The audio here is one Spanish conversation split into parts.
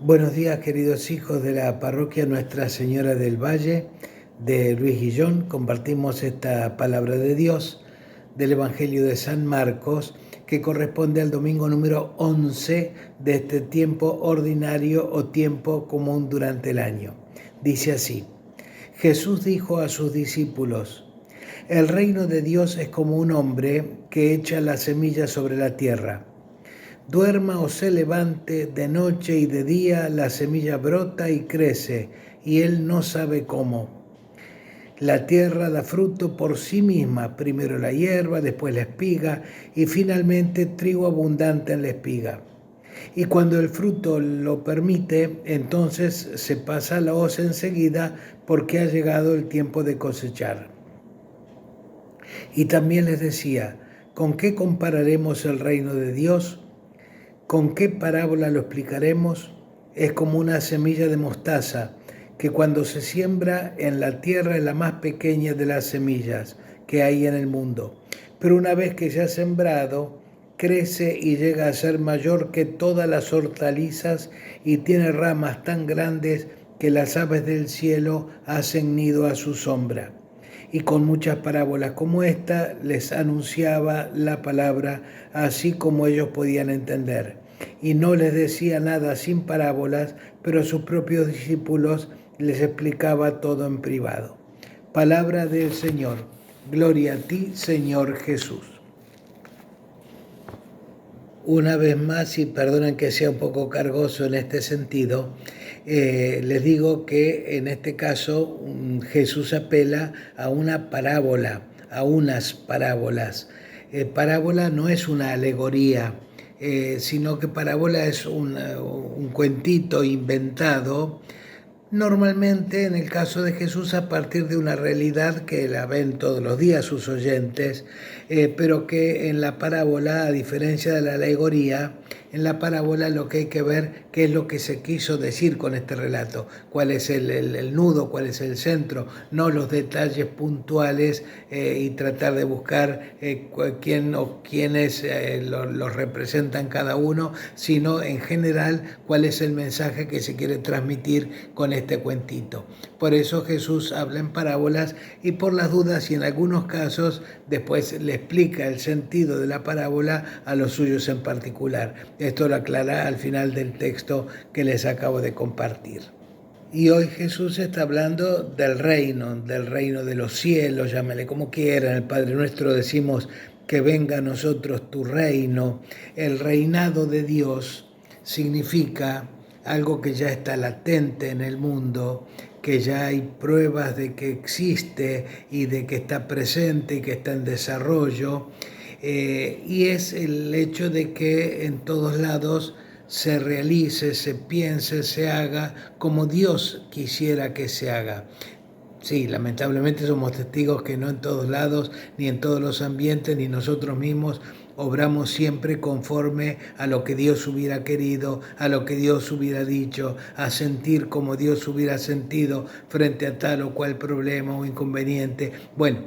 Buenos días, queridos hijos de la parroquia Nuestra Señora del Valle de Luis Guillón. Compartimos esta palabra de Dios del Evangelio de San Marcos, que corresponde al domingo número 11 de este tiempo ordinario o tiempo común durante el año. Dice así: Jesús dijo a sus discípulos: el reino de Dios es como un hombre que echa la semilla sobre la tierra. Duerma o se levante, de noche y de día, la semilla brota y crece, y él no sabe cómo. La tierra da fruto por sí misma, primero la hierba, después la espiga, y finalmente trigo abundante en la espiga. Y cuando el fruto lo permite, entonces se pasa la hoz enseguida, porque ha llegado el tiempo de cosechar. Y también les decía: ¿con qué compararemos el reino de Dios? ¿Con qué parábola lo explicaremos? Es como una semilla de mostaza, que cuando se siembra en la tierra es la más pequeña de las semillas que hay en el mundo. Pero una vez que se ha sembrado, crece y llega a ser mayor que todas las hortalizas y tiene ramas tan grandes que las aves del cielo hacen nido a su sombra. Y con muchas parábolas como esta les anunciaba la palabra así como ellos podían entender. Y no les decía nada sin parábolas, pero a sus propios discípulos les explicaba todo en privado. Palabra del Señor. Gloria a ti, Señor Jesús. Una vez más, y perdonen que sea un poco cargoso en este sentido, les digo que en este caso Jesús apela a una parábola, a unas parábolas. Parábola no es una alegoría, sino que parábola es un cuentito inventado, normalmente en el caso de Jesús a partir de una realidad que la ven todos los días sus oyentes, pero que en la parábola, a diferencia de la alegoría, en la parábola lo que hay que ver qué es lo que se quiso decir con este relato, cuál es el nudo, cuál es el centro, no los detalles puntuales y tratar de buscar quién o quiénes los representan cada uno, sino en general cuál es el mensaje que se quiere transmitir con este cuentito. Por eso Jesús habla en parábolas y por las dudas y en algunos casos después le explica el sentido de la parábola a los suyos en particular. Esto lo aclara al final del texto que les acabo de compartir. Y hoy Jesús está hablando del reino de los cielos, llámale como quieran. El Padre Nuestro decimos que venga a nosotros tu reino. El reinado de Dios significa algo que ya está latente en el mundo, que ya hay pruebas de que existe y de que está presente y que está en desarrollo. Y es el hecho de que en todos lados se realice, se piense, se haga como Dios quisiera que se haga. Sí, lamentablemente somos testigos que no en todos lados, ni en todos los ambientes, ni nosotros mismos obramos siempre conforme a lo que Dios hubiera querido, a lo que Dios hubiera dicho, a sentir como Dios hubiera sentido frente a tal o cual problema o inconveniente. Bueno,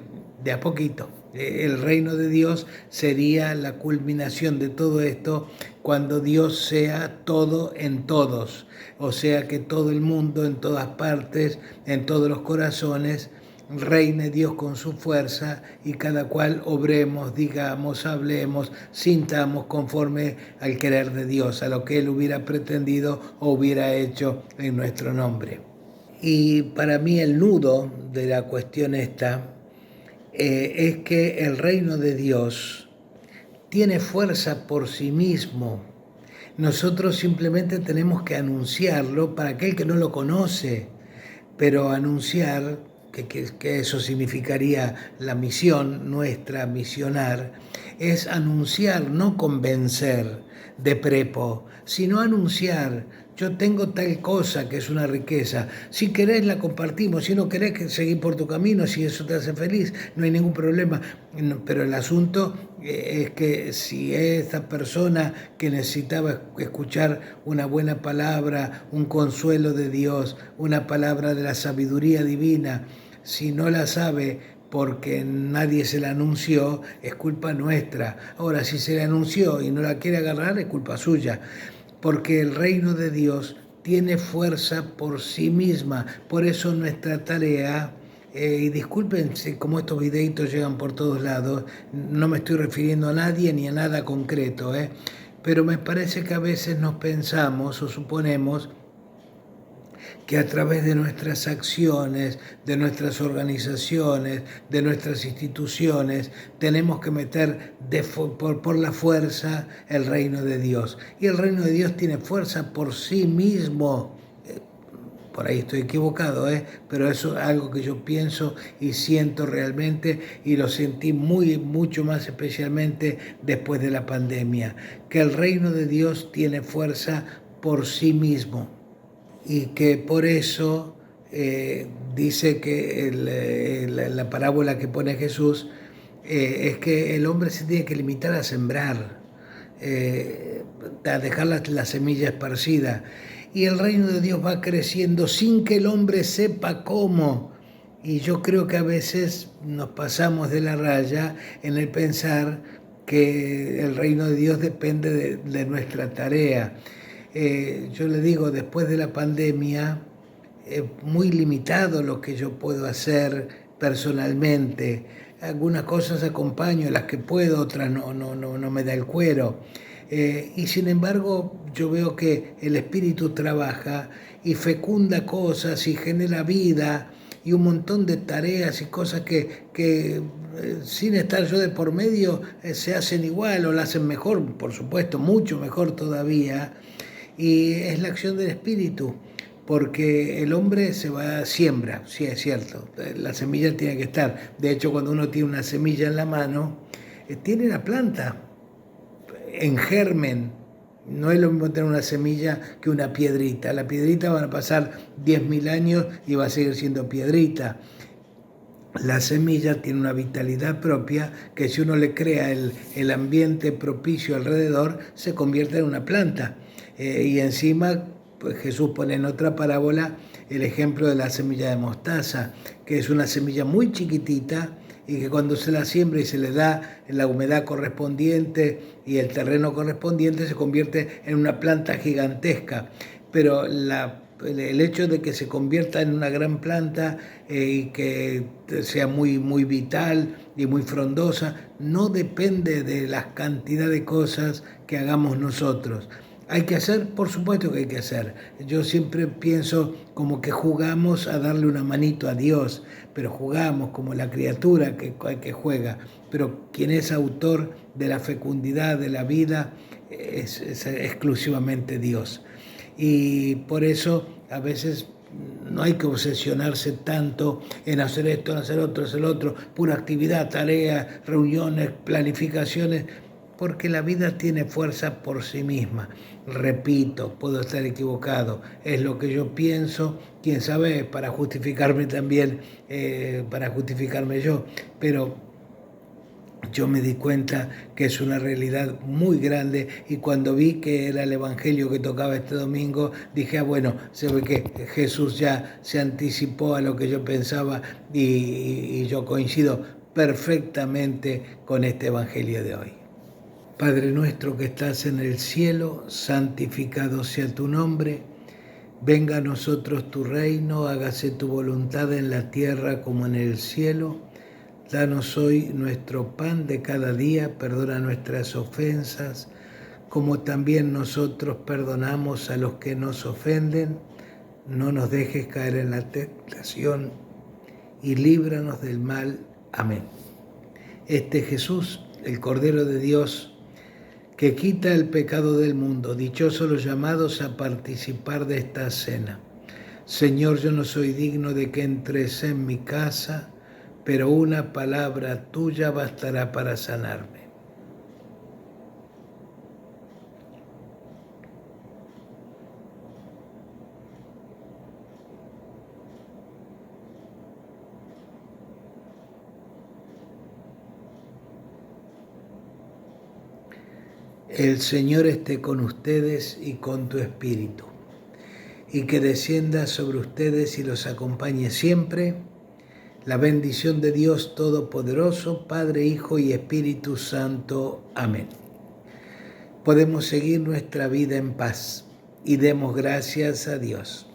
de a poquito. El reino de Dios sería la culminación de todo esto cuando Dios sea todo en todos, o sea que todo el mundo, en todas partes, en todos los corazones, reine Dios con su fuerza y cada cual obremos, digamos, hablemos, sintamos conforme al querer de Dios, a lo que Él hubiera pretendido o hubiera hecho en nuestro nombre. Y para mí el nudo de la cuestión esta es que el reino de Dios tiene fuerza por sí mismo. Nosotros simplemente tenemos que anunciarlo para aquel que no lo conoce, pero anunciar, que eso significaría la misión, nuestra misionar, es anunciar, no convencer de prepo, sino anunciar. Yo tengo tal cosa que es una riqueza. Si querés la compartimos, si no querés seguir por tu camino, si eso te hace feliz, no hay ningún problema. Pero el asunto es que si esta persona que necesitaba escuchar una buena palabra, un consuelo de Dios, una palabra de la sabiduría divina, si no la sabe porque nadie se la anunció, es culpa nuestra. Ahora, si se la anunció y no la quiere agarrar, es culpa suya. Porque el reino de Dios tiene fuerza por sí misma. Por eso nuestra tarea, y disculpen como estos videitos llegan por todos lados, no me estoy refiriendo a nadie ni a nada concreto, pero me parece que a veces nos pensamos o suponemos que a través de nuestras acciones, de nuestras organizaciones, de nuestras instituciones, tenemos que meter por la fuerza el reino de Dios. Y el reino de Dios tiene fuerza por sí mismo. Por ahí estoy equivocado, pero eso es algo que yo pienso y siento realmente, y lo sentí mucho más especialmente después de la pandemia, que el reino de Dios tiene fuerza por sí mismo. Y que por eso dice que la parábola que pone Jesús es que el hombre se tiene que limitar a sembrar, a dejar la semilla esparcida, y el reino de Dios va creciendo sin que el hombre sepa cómo. Y yo creo que a veces nos pasamos de la raya en el pensar que el reino de Dios depende de nuestra tarea. Yo le digo, después de la pandemia, muy limitado lo que yo puedo hacer personalmente. Algunas cosas acompaño, las que puedo, otras no me da el cuero. Y sin embargo, yo veo que el Espíritu trabaja y fecunda cosas y genera vida y un montón de tareas y cosas que sin estar yo de por medio se hacen igual o la hacen mejor, por supuesto, mucho mejor todavía. Y es la acción del Espíritu, porque el hombre siembra, sí es cierto, la semilla tiene que estar. De hecho, cuando uno tiene una semilla en la mano, tiene la planta en germen. No es lo mismo tener una semilla que una piedrita. La piedrita van a pasar 10.000 años y va a seguir siendo piedrita. La semilla tiene una vitalidad propia que si uno le crea el ambiente propicio alrededor, se convierte en una planta. Y encima, pues Jesús pone en otra parábola el ejemplo de la semilla de mostaza, que es una semilla muy chiquitita y que cuando se la siembra y se le da la humedad correspondiente y el terreno correspondiente, se convierte en una planta gigantesca. Pero el hecho de que se convierta en una gran planta y que sea muy vital y muy frondosa, no depende de la cantidad de cosas que hagamos nosotros. Hay que hacer, por supuesto que hay que hacer. Yo siempre pienso como que jugamos a darle una manito a Dios, pero jugamos como la criatura que juega. Pero quien es autor de la fecundidad de la vida es exclusivamente Dios. Y por eso a veces no hay que obsesionarse tanto en hacer esto, en hacer otro, hacer lo otro, pura actividad, tareas, reuniones, planificaciones, porque la vida tiene fuerza por sí misma. Repito, puedo estar equivocado, es lo que yo pienso, quién sabe, para justificarme también, para justificarme yo, pero yo me di cuenta que es una realidad muy grande, y cuando vi que era el Evangelio que tocaba este domingo, dije, bueno, se ve que Jesús ya se anticipó a lo que yo pensaba y yo coincido perfectamente con este Evangelio de hoy. Padre nuestro que estás en el cielo, santificado sea tu nombre. Venga a nosotros tu reino, hágase tu voluntad en la tierra como en el cielo. Danos hoy nuestro pan de cada día, perdona nuestras ofensas, como también nosotros perdonamos a los que nos ofenden. No nos dejes caer en la tentación y líbranos del mal. Amén. Este Jesús, el Cordero de Dios, que quita el pecado del mundo, dichosos los llamados a participar de esta cena. Señor, yo no soy digno de que entres en mi casa, pero una palabra tuya bastará para sanarme. El Señor esté con ustedes y con tu espíritu, y que descienda sobre ustedes y los acompañe siempre la bendición de Dios Todopoderoso, Padre, Hijo y Espíritu Santo. Amén. Podemos seguir nuestra vida en paz. y demos gracias a Dios.